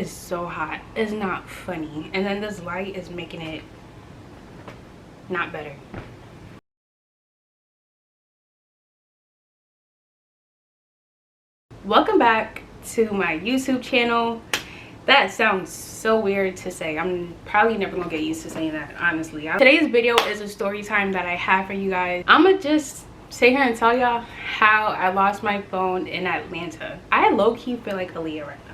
It's so hot. It's not funny. And then this light is making it not better. Welcome back to my YouTube channel. That sounds so weird to say. I'm probably never gonna get used to saying that, honestly. Today's video is a story time that I have for you guys. I'ma just sit here and tell y'all how I lost my phone in Atlanta. I low-key feel like Aaliyah right now.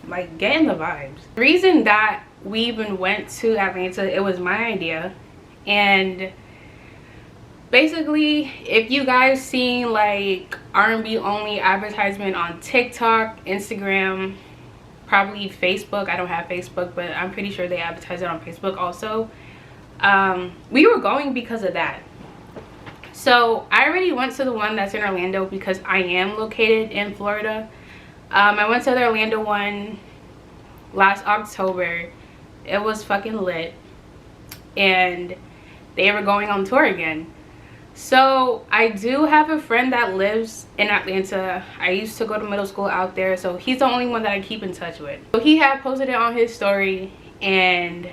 Like, getting the vibes. The reason that we even went to Atlanta, it was my idea. And basically, if you guys seen like R&B only advertisement on TikTok, Instagram, probably Facebook. I don't have Facebook, but I'm pretty sure they advertise it on Facebook also. We were going because of that. So I already went to the one that's in Orlando because I am located in Florida. I went to the Orlando one last October. It was fucking lit, and they were going on tour again. So I do have a friend that lives in Atlanta. I used to go to middle school out there, so he's the only one that I keep in touch with. So he had posted it on his story, and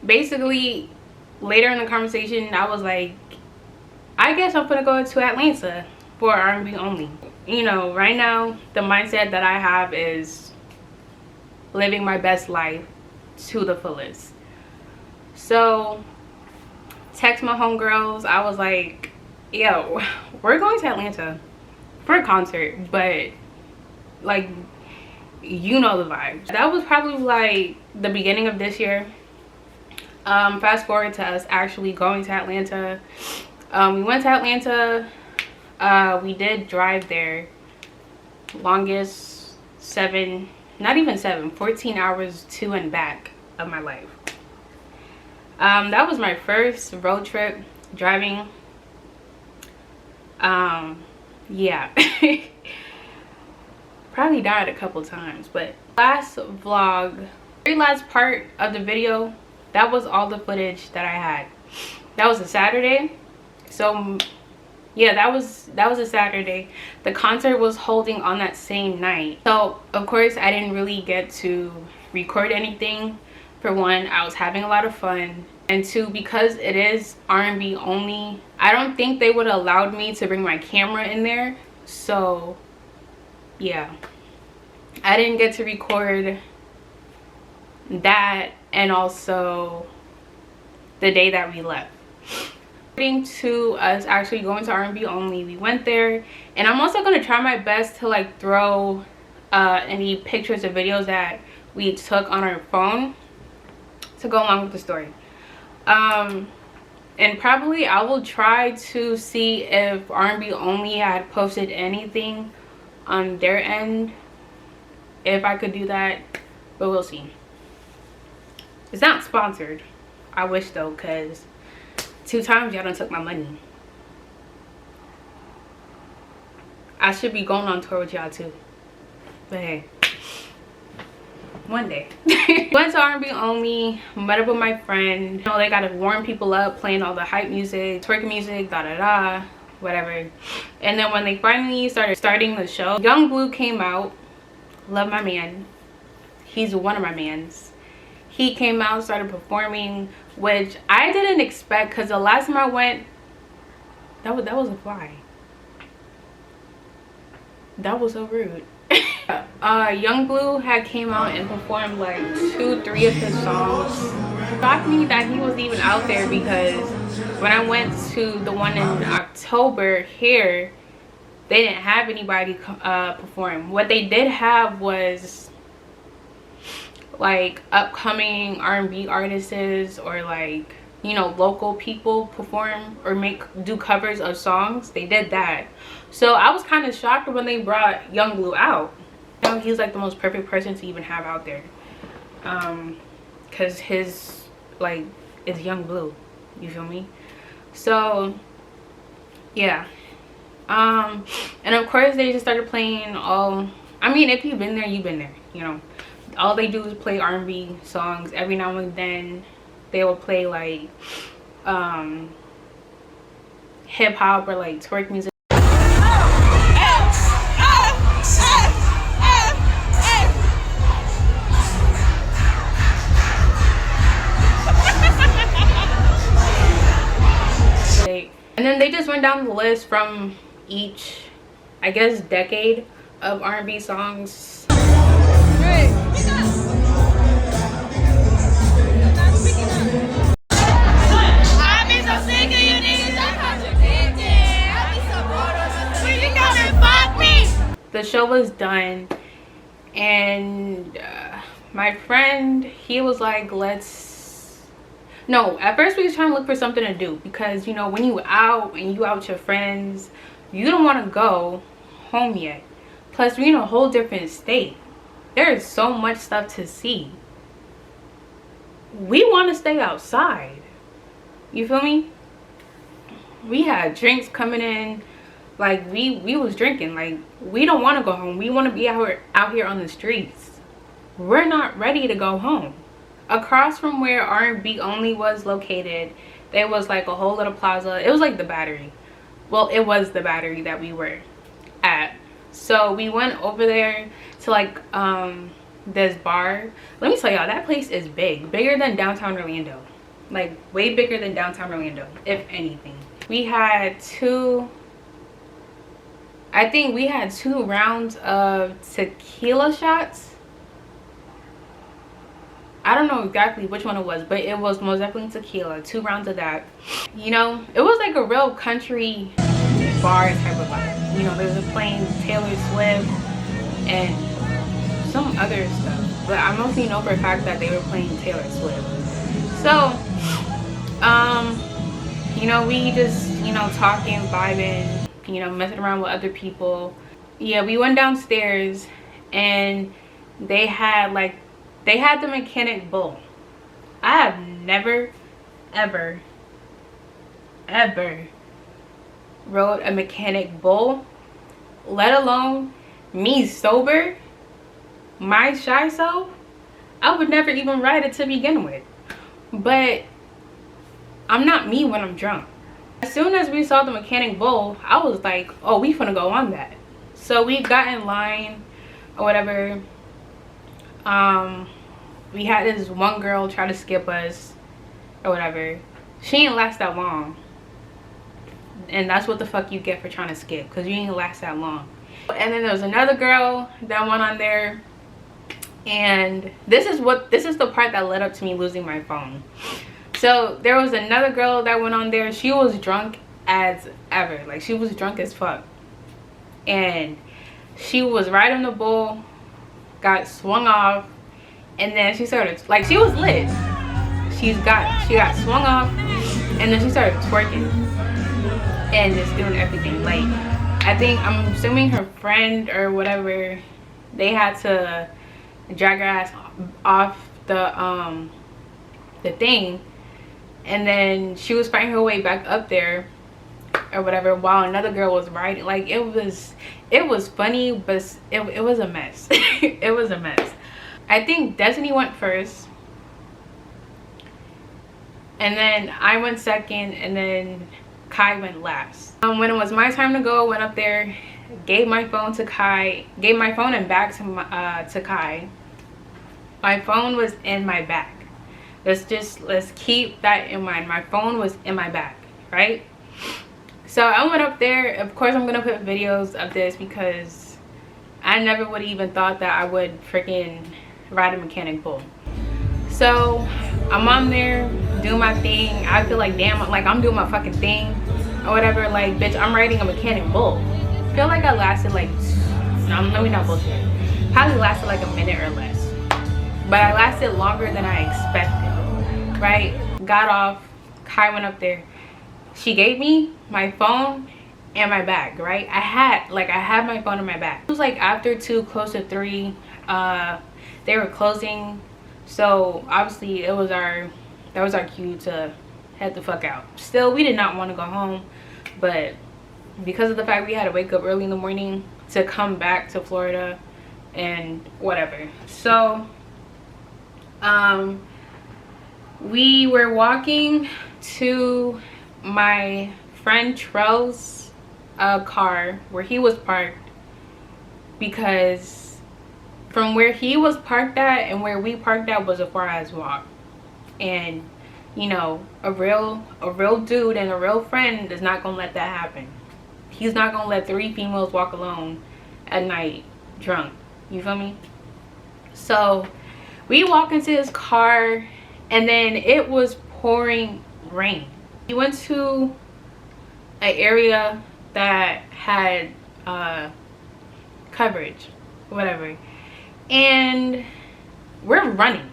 basically later in the conversation I was like, I guess I'm gonna go to Atlanta for R&B only. You know, right now the mindset that I have is living my best life to the fullest. So text my homegirls. I was like, yo, we're going to Atlanta for a concert, but like, you know the vibes. That was probably like the beginning of this year. Fast forward to us actually going to Atlanta. We went to Atlanta. We did drive there. Longest 14 hours to and back of my life. That was my first road trip driving. Yeah. Probably died a couple times, but last vlog, very last part of the video, that was all the footage that I had. That was a Saturday. So yeah, that was a Saturday. The concert was holding on that same night. So of course I didn't really get to record anything. For one, I was having a lot of fun, and two, because it is R&B only, I don't think they would have allowed me to bring my camera in there. So yeah, I didn't get to record that, and also the day that we left. According to us actually going to R&B only, we went there, and I'm also going to try my best to like throw any pictures or videos that we took on our phone to go along with the story. And probably I will try to see if R&B only had posted anything on their end, if I could do that, but we'll see. It's not sponsored. I wish though, because 2 times y'all done took my money. I should be going on tour with y'all too, but hey, one day. Went to R&B only, met up with my friend. You know, they gotta warm people up, playing all the hype music, twerking music, da-da-da, whatever. And then when they finally starting the show, Young Blue came out. Love my man. He's one of my mans. He came out, started performing, which I didn't expect, because the last time I went, that was a fly. That was so rude. Young Blue had came out and performed like 2-3 of his songs. It shocked me that he was even out there, because when I went to the one in October here, they didn't have anybody perform. What they did have was like upcoming R&B artists, or like, you know, local people perform or do covers of songs. They did that. So I was kind of shocked when they brought Young Blue out. You know, he's like the most perfect person to even have out there, because his like is Young Blue, you feel me? So yeah, and of course they just started playing all, I mean, if you've been there, you've been there, you know. All they do is play R&B songs. Every now and then they will play like hip-hop or like twerk music. went down the list from each, I guess, decade of R&B songs. The show was done, and my friend, he was like, no, at first we was trying to look for something to do, because you know, when you out and you out with your friends, you don't want to go home yet. Plus, we're in a whole different state. There is so much stuff to see. We want to stay outside. You feel me? We had drinks coming in. Like, we was drinking. Like, we don't want to go home. We want to be out here on the streets. We're not ready to go home. Across from where R&B Only was located, there was like a whole little plaza. It was like the Battery. Well, it was the Battery that we were at. So we went over there to like this bar. Let me tell y'all, that place is bigger than downtown Orlando. Like, way bigger than downtown Orlando, if anything. We had I think we had 2 rounds of tequila shots. I don't know exactly which one it was, but it was most definitely tequila. 2 rounds of that. You know, it was like a real country bar type of vibe. You know, they were playing Taylor Swift and some other stuff, but I mostly know for a fact that they were playing Taylor Swift. So you know, we just, you know, talking, vibing, you know, messing around with other people. Yeah, we went downstairs and they had the mechanic bull. I have never ever rode a mechanic bull, let alone me sober, my shy self. I would never even ride it to begin with. But I'm not me when I'm drunk. As soon as we saw the mechanic bull, I was like, oh, we finna go on that. So we got in line or whatever. We had this one girl try to skip us or whatever. She didn't last that long. And that's what the fuck you get for trying to skip, because you didn't last that long. And then there was another girl that went on there. And this is the part that led up to me losing my phone. So there was another girl that went on there. She was drunk as ever. Like, she was drunk as fuck. And she was riding the bull, got swung off, and then she started, like, she was lit. She got swung off, and then she started twerking and just doing everything. Like, I'm assuming her friend or whatever, they had to drag her ass off the thing, and then she was fighting her way back up there or whatever while another girl was riding. Like, it was funny, but it was a mess. It was a mess. I think Destiny went first, and then I went second, and then Kai went last. When it was my time to go, I went up there, gave my phone to Kai, gave my phone and bag to Kai. My phone was in my bag. Let's keep that in mind. My phone was in my bag, right? So I went up there. Of course, I'm gonna put videos of this because I never would have even thought that I would freaking ride a mechanic bull. So I'm on there doing my thing. I feel like, damn, like I'm doing my fucking thing or whatever. Like, bitch, I'm riding a mechanic bull. I feel like I lasted like, no, let me not bullshit. Probably lasted like a minute or less. But I lasted longer than I expected, right? Got off, Kai went up there. She gave me my phone and my bag, right? I had my phone in my bag. It was like after 2, close to 3, they were closing. So obviously that was our cue to head the fuck out. Still, we did not want to go home, but because of the fact we had to wake up early in the morning to come back to Florida and whatever. So we were walking to my friend Trell's car where he was parked, because from where he was parked at and where we parked at was a far ass walk, and you know, a real dude and a real friend is not gonna let that happen. He's not gonna let 3 females walk alone at night drunk. You feel me? So we walk into his car, and then it was pouring rain. We went to an area that had coverage, whatever, and we're running.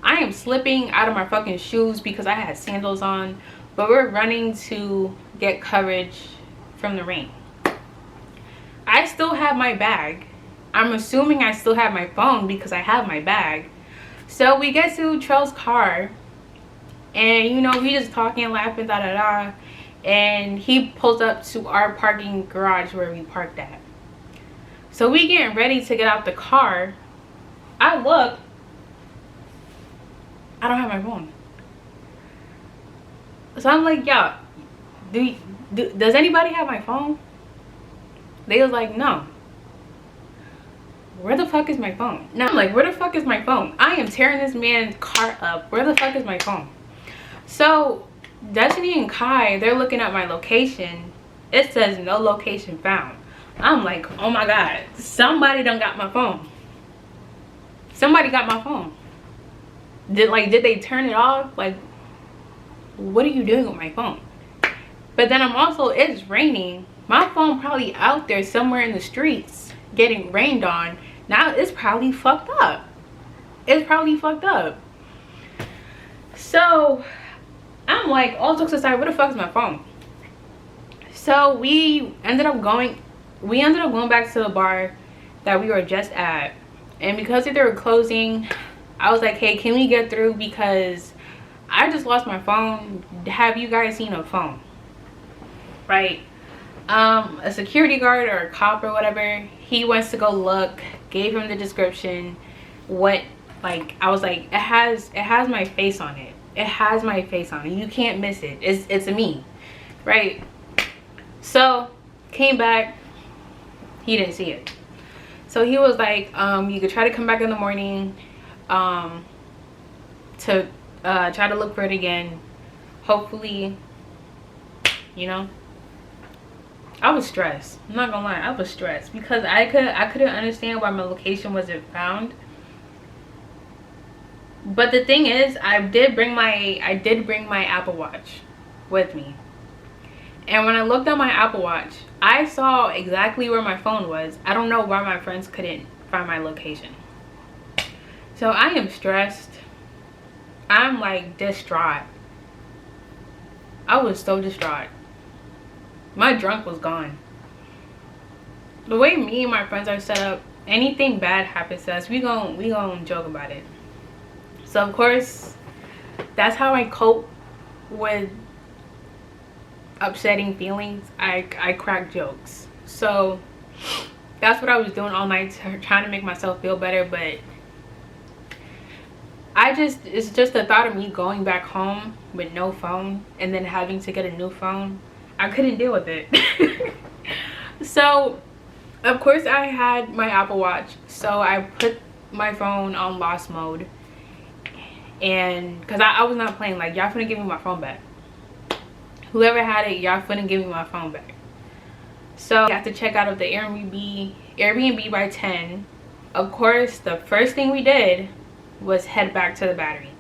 I am slipping out of my fucking shoes because I had sandals on, but we're running to get coverage from the rain. I still have my bag. I'm assuming I still have my phone because I have my bag. So we get to Trell's car, and you know, we just talking, laughing, da da da, and he pulls up to our parking garage where we parked at. So we getting ready to get out the car. I look, I don't have my phone. So I'm like, yo, does anybody have my phone? They was like, no. Where the fuck is my phone? Now I'm like, where the fuck is my phone? I am tearing this man's car up. Where the fuck is my phone? So Destiny and Kai, they're looking at my location. It says no location found. I'm like, oh my god, somebody done got my phone. Somebody got my phone. Did they turn it off? Like, what are you doing with my phone? But then I'm also, it's raining. My phone probably out there somewhere in the streets getting rained on. Now it's probably fucked up. It's probably fucked up. So I'm like, all jokes aside, where the fuck is my phone? So we ended up going back to the bar that we were just at, and because they were closing, I was like, hey, can we get through, because I just lost my phone. Have you guys seen a phone? Right? A security guard or a cop or whatever, he wants to go look, gave him the description, what, like, I was like, it has my face on it. It has my face on it. You can't miss it. It's a me, right? So came back, he didn't see it. So he was like, you could try to come back in the morning to try to look for it again. Hopefully, you know. I was stressed. I'm not gonna lie, I was stressed because I couldn't understand why my location wasn't found. But the thing is, I did bring my Apple Watch with me. And when I looked at my Apple Watch, I saw exactly where my phone was. I don't know why my friends couldn't find my location. So I am stressed. I'm like distraught. I was so distraught. My drunk was gone. The way me and my friends are set up, anything bad happens to us, we gon' joke about it. So of course, that's how I cope with upsetting feelings. I crack jokes. So that's what I was doing all night, trying to make myself feel better. But it's just the thought of me going back home with no phone and then having to get a new phone. I couldn't deal with it. So of course I had my Apple Watch, so I put my phone on lost mode, and because I was not playing, like, y'all finna give me my phone back. Whoever had it, y'all finna give me my phone back. So I got to check out of the Airbnb by 10. Of course, the first thing we did was head back to the Battery.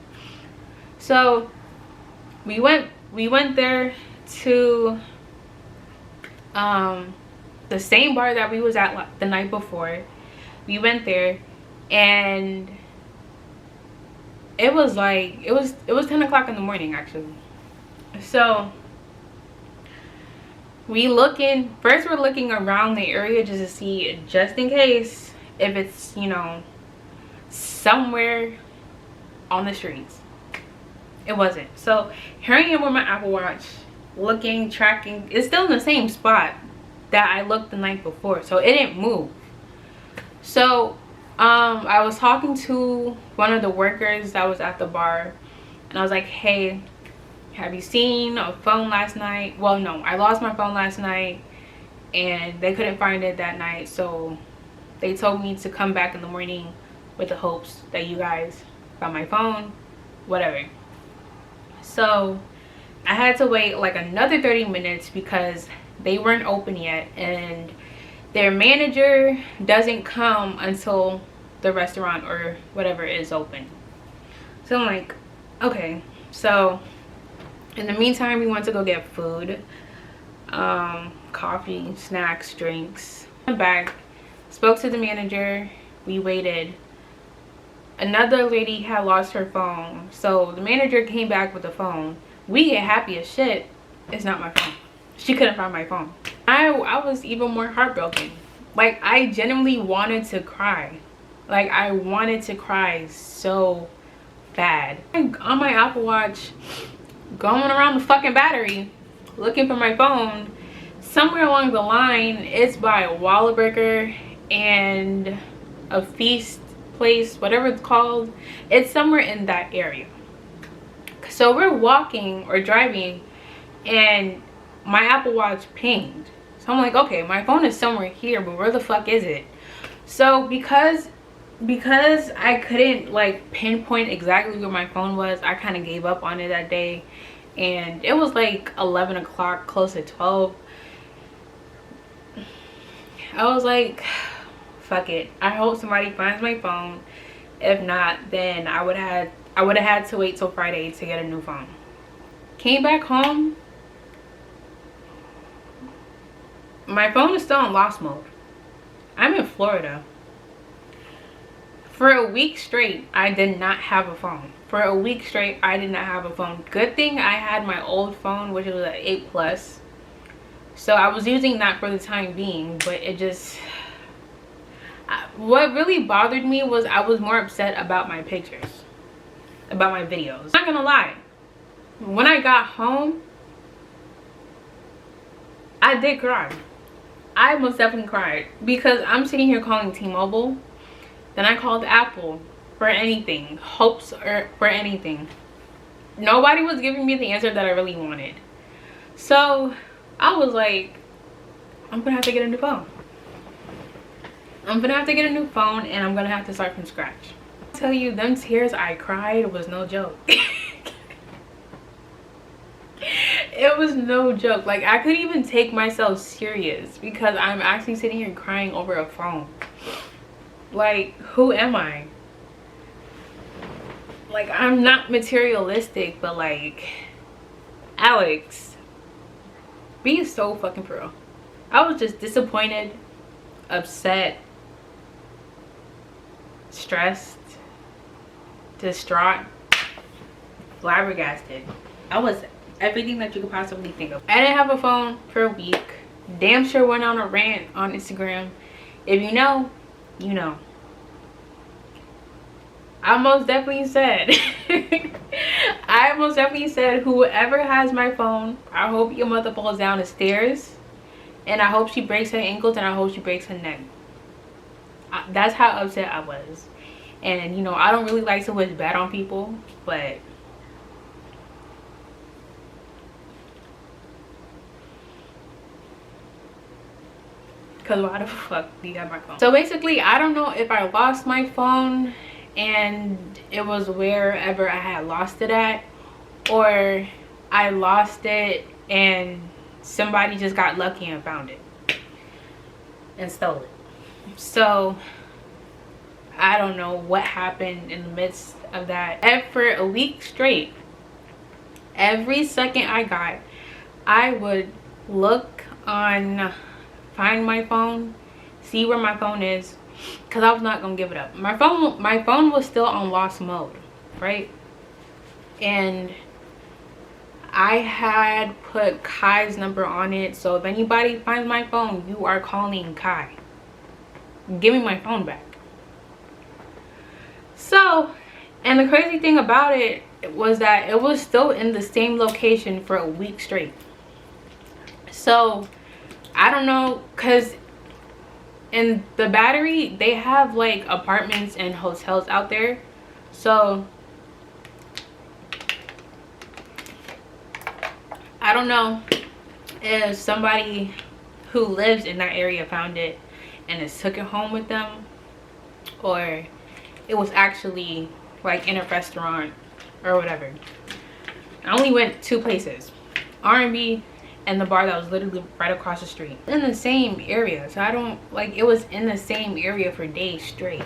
So we went there to the same bar that we was at the night before. We went there, and it was like it was 10 o'clock in the morning actually. So we're looking around the area just to see, just in case, if it's, you know, somewhere on the streets. It wasn't. So here I am with my Apple Watch, looking, tracking. It's still in the same spot that I looked the night before, so it didn't move. So I was talking to one of the workers that was at the bar, and I was like, hey, have you seen a phone last night? Well, no, I lost my phone last night and they couldn't find it that night, so they told me to come back in the morning with the hopes that you guys found my phone, whatever. So I had to wait like another 30 minutes because they weren't open yet, and their manager doesn't come until the restaurant or whatever is open. So I'm like, okay. So in the meantime, we went to go get food, coffee, snacks, drinks. Went back, spoke to the manager. We waited. Another lady had lost her phone, so the manager came back with the phone. We get happy as shit. It's not my phone. She couldn't find my phone. I was even more heartbroken. Like, I genuinely wanted to cry. Like, I wanted to cry so bad. On my Apple Watch, going around the fucking battery, looking for my phone. Somewhere along the line, it's by Whataburger and a feast place, whatever it's called. It's somewhere in that area. So we're walking or driving, and my Apple Watch pinged. So I'm like, okay, my phone is somewhere here, but where the fuck is it? So because I couldn't like pinpoint exactly where my phone was, I kind of gave up on it that day. And it was like 11 o'clock, close to 12. I was like, fuck it, I hope somebody finds my phone. If not, then I would have had to wait till Friday to get a new phone. Came back home, my phone is still in lost mode. I'm in Florida. For a week straight, I did not have a phone. For a week straight, I did not have a phone. Good thing I had my old phone, which was an 8 Plus. So I was using that for the time being, but it just... what really bothered me was I was more upset about my pictures, about my videos. I'm not gonna lie. When I got home, I did cry. I most definitely cried because I'm sitting here calling T-Mobile. Then I called Apple for anything, hopes or for anything. Nobody was giving me the answer that I really wanted. So I was like, I'm gonna have to get a new phone. I'm gonna have to get a new phone, and I'm gonna have to start from scratch. I'll tell you, them tears I cried was no joke. It was no joke. Like, I couldn't even take myself serious because I'm actually sitting here crying over a phone. Like, who am I? Like, I'm not materialistic, but like, Alex, be so fucking for real. I was just disappointed, upset, stressed, distraught, flabbergasted. I was everything that you could possibly think of. I didn't have a phone for a week. Damn sure went on a rant on Instagram. If you know, you know. I most definitely said whoever has my phone, I hope your mother falls down the stairs, and I hope she breaks her ankles, and I hope she breaks her neck. That's how upset I was. And you know, I don't really like to wish bad on people, but because why the fuck do you have my phone? So basically, I don't know if I lost my phone and it was wherever I had lost it at, or I lost it and somebody just got lucky and found it and stole it. So I don't know what happened in the midst of that. And for a week straight, every second I got, I would look on Find My Phone, see where my phone is, because I was not gonna give it up. My phone was still on lost mode, right? And I had put Kai's number on it, so if anybody finds my phone, you are calling Kai. Give me my phone back. So, and the crazy thing about it was that it was still in the same location for a week straight. So I don't know, because in the Battery, they have like apartments and hotels out there. So I don't know if somebody who lives in that area found it and has took it home with them, or it was actually like in a restaurant or whatever. I only went 2 places, R&B and the bar that was literally right across the street, in the same area. So I don't like, it was in the same area for days straight,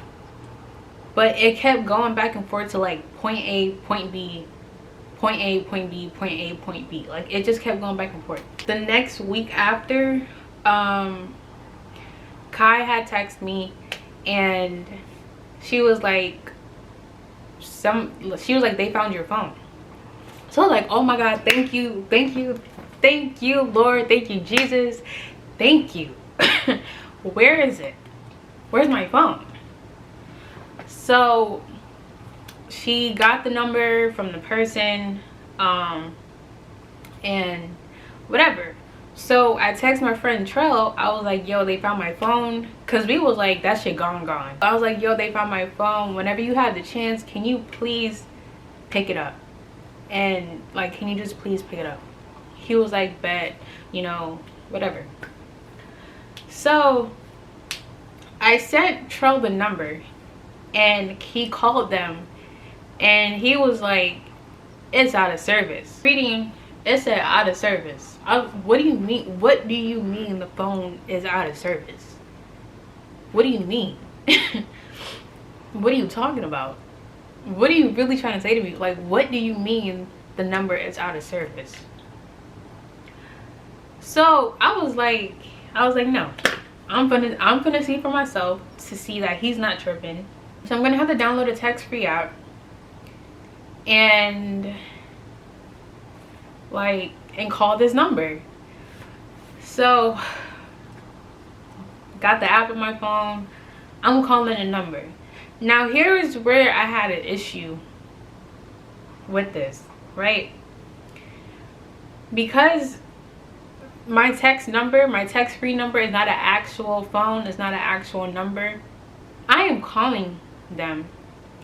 but it kept going back and forth to like point A, point B, point A, point B, point A, point B. Like it just kept going back and forth. The next week after, Kai had texted me and she was like, they found your phone. So I was like, oh my God, thank you, Lord, thank you, Jesus, thank you. Where is it? Where's my phone? So she got the number from the person, and whatever. So I texted my friend Trell. I was like, yo, they found my phone, because we was like, that shit gone. I was like, yo, they found my phone. Whenever you have the chance, can you please pick it up? And like, can you just please pick it up? He was like, bet, you know, whatever. So I sent Trell the number and he called them and he was like, it's out of service. Reading, it said out of service. What do you mean? What do you mean the phone is out of service? What do you mean? What are you talking about? What are you really trying to say to me? Like, what do you mean the number is out of service? So I was like, no, I'm gonna see for myself to see that he's not tripping. So I'm gonna have to download a text-free app and like, and call this number. So got the app on my phone, I'm calling a number. Now here is where I had an issue with this, right? Because my text number, my text-free number is not an actual phone, it's not an actual number. I am calling them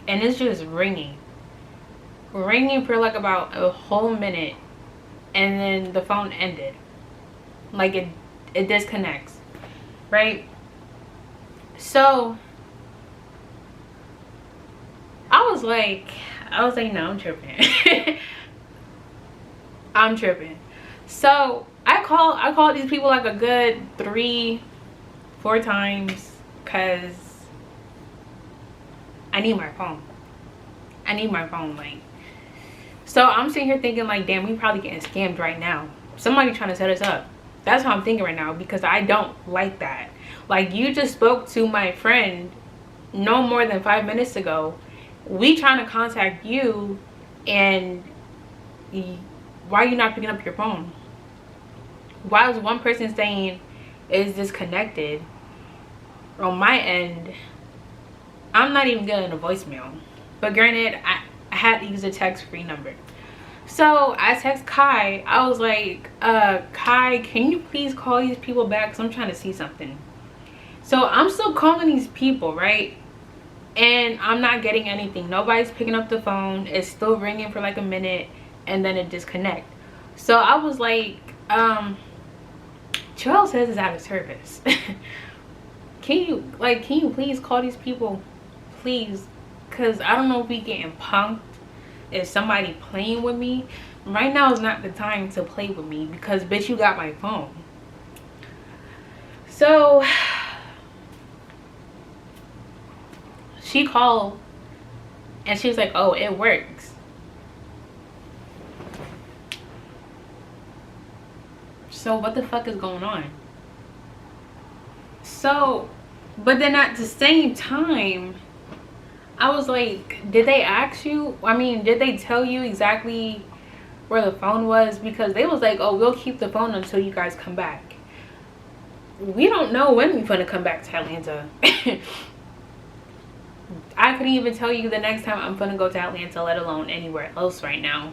and it's just ringing for like about a whole minute, and then the phone ended. Like it disconnects, right? So I was like, no, I'm tripping. I'm tripping. So I called these people like a good 3-4 times because I need my phone. Like, so I'm sitting here thinking like, damn, we probably getting scammed right now. Somebody trying to set us up. That's how I'm thinking right now, because I don't like that. Like, you just spoke to my friend no more than 5 minutes ago. We trying to contact you, and why are you not picking up your phone? Why is one person saying is disconnected? On my end, I'm not even getting a voicemail. But granted, I had to use a text-free number. So I text Kai. I was like, Kai, can you please call these people back? Because I'm trying to see something. So I'm still calling these people, right? And I'm not getting anything. Nobody's picking up the phone. It's still ringing for like a minute, and then it disconnects. So I was like, Charles says it's out of service. Can you please call these people, please? Because I don't know if we getting punked. Is somebody playing with me? Right now is not the time to play with me, because bitch, you got my phone. So she called and she was like, oh, it works. So what the fuck is going on? So, but then at the same time, I was like, did they ask you? I mean, did they tell you exactly where the phone was? Because they was like, oh, we'll keep the phone until you guys come back. We don't know when we're gonna come back to Atlanta. I couldn't even tell you the next time I'm gonna go to Atlanta, let alone anywhere else right now.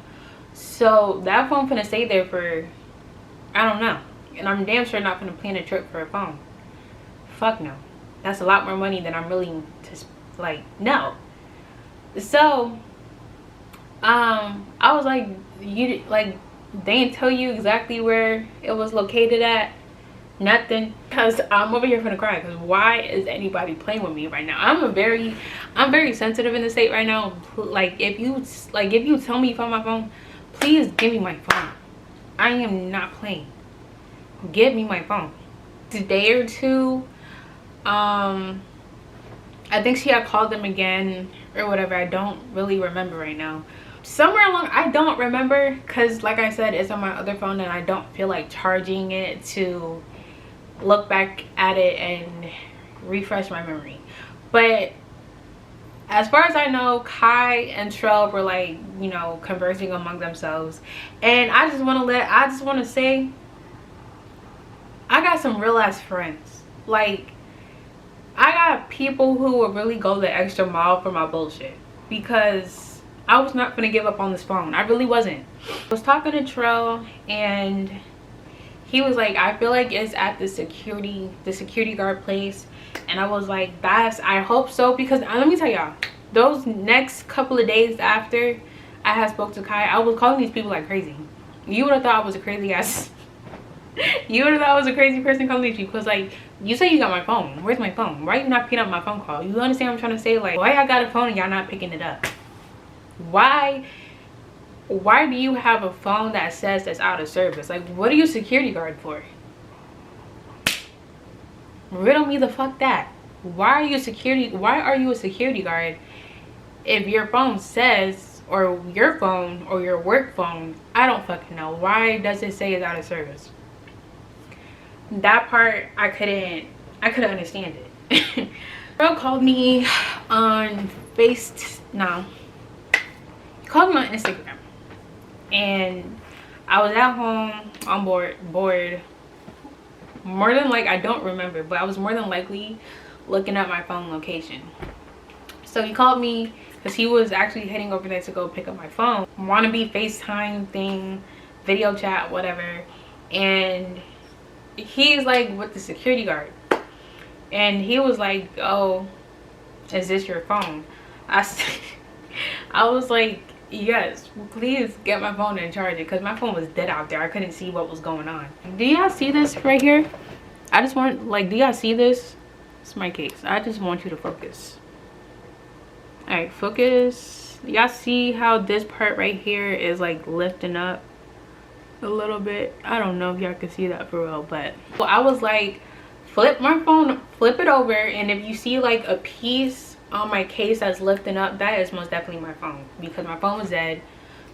So that phone gonna stay there for, I don't know. And I'm damn sure not gonna plan a trip for a phone. Fuck no. That's a lot more money than I'm willing to, like, no. So I was like, you, like, they didn't tell you exactly where it was located at? Nothing. Because I'm over here finna cry, because why is anybody playing with me right now? I'm very sensitive in the state right now. Like, if you tell me you found my phone, please give me my phone. I am not playing. Give me my phone. A day or two, I think she had called them again or whatever. I don't really remember right now. Somewhere along, I don't remember, because like I said, it's on my other phone and I don't feel like charging it to look back at it and refresh my memory. But as far as I know, Kai and Trell were like, you know, conversing among themselves. And I just want to say, I got some real ass friends. Like, I got people who will really go the extra mile for my bullshit, because I was not gonna give up on this phone. I really wasn't. I was talking to Trell and he was like, I feel like it's at the security guard place. And I was like, I hope so, because let me tell y'all, those next couple of days after I had spoke to Kai, I was calling these people like crazy. You would have thought I was a crazy ass you would have thought I was a crazy person calling these people, because like, you say you got my phone. Where's my phone? Why are you not picking up my phone call? You understand what I'm trying to say? Like, why y'all got a phone and y'all not picking it up? Why do you have a phone that says that's out of service? Like, what are you a security guard for? Riddle me the fuck that. Why are you a security guard if your phone says, or your phone or your work phone, I don't fucking know, why does it say it's out of service? That part I couldn't understand it. Girl called me on called me on Instagram, and I was at home on board more than like, I don't remember, but I was more than likely looking at my phone location. So he called me because he was actually heading over there to go pick up my phone, wannabe FaceTime thing, video chat, whatever. And he's like with the security guard, and he was like, oh, is this your phone? I was like, yes, please get my phone and charge it, because my phone was dead out there. I couldn't see what was going on. Do y'all see this right here? I just want, like, do y'all see this? It's my case. I just want you to focus. All right, focus. Y'all see how this part right here is like lifting up a little bit? I don't know if y'all can see that for real, but I was like, flip my phone, flip it over, and if you see like a piece on my case that's lifting up, that is most definitely my phone, because my phone was dead.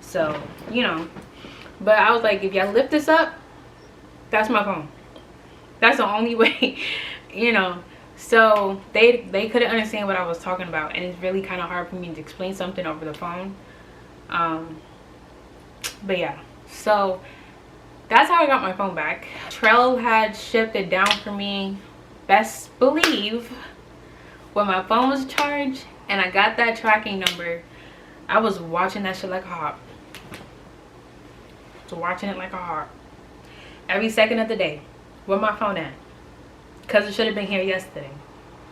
So, you know, but I was like, if y'all lift this up, that's my phone. That's the only way, you know. So they couldn't understand what I was talking about, and it's really kind of hard for me to explain something over the phone. But yeah, so that's how I got my phone back. Trell had shipped it down for me, best believe, when my phone was charged and I got that tracking number. I was watching that shit like a hawk. Watching it like a hawk every second of the day. Where my phone at? Because it should have been here yesterday.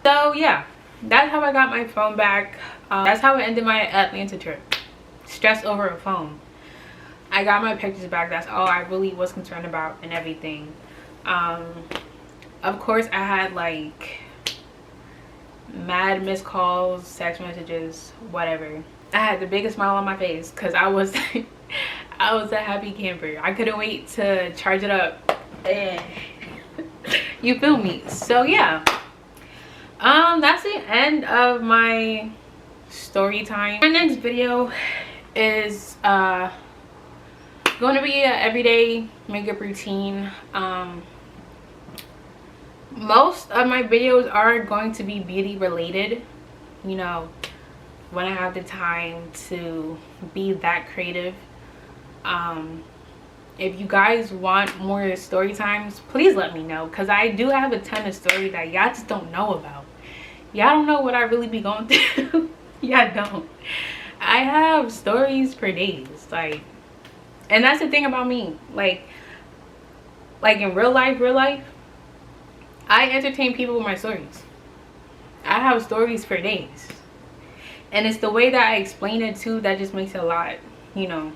So yeah, that's how I got my phone back. That's how I ended my Atlanta trip. Stress over a phone. I got my pictures back. That's all I really was concerned about and everything. Of course, I had like mad missed calls, text messages, whatever. I had the biggest smile on my face because I was I was a happy camper. I couldn't wait to charge it up. You feel me? So yeah, that's the end of my story time. My next video is going to be an everyday makeup routine. Most of my videos are going to be beauty related, you know, when I have the time to be that creative. If you guys want more story times, please let me know, because I do have a ton of stories that y'all just don't know about. Y'all don't know what I really be going through. Y'all don't. I have stories for days, like, and that's the thing about me, like in real life, I entertain people with my stories. I have stories for days, and it's the way that I explain it too that just makes it a lot, you know,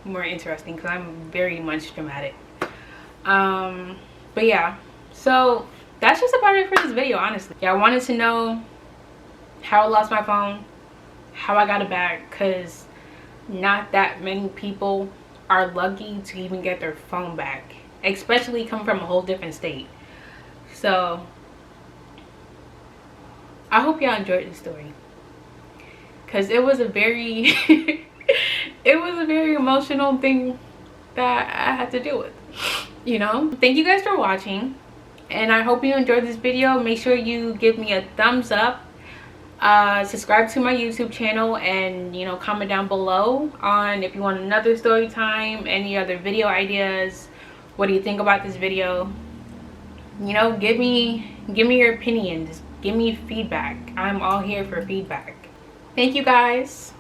more interesting, because I'm very much dramatic. But yeah, so that's just about it for this video, honestly. Yeah, I wanted to know how I lost my phone, how I got it back, because not that many people are lucky to even get their phone back, especially coming from a whole different state. So I hope y'all enjoyed this story, because it was a very it was a very emotional thing that I had to deal with, you know. Thank you guys for watching, and I hope you enjoyed this video. Make sure you give me a thumbs up, subscribe to my YouTube channel, and, you know, comment down below on if you want another story time, any other video ideas. What do you think about this video? You know, give me your opinions, give me feedback. I'm all here for feedback. Thank you guys.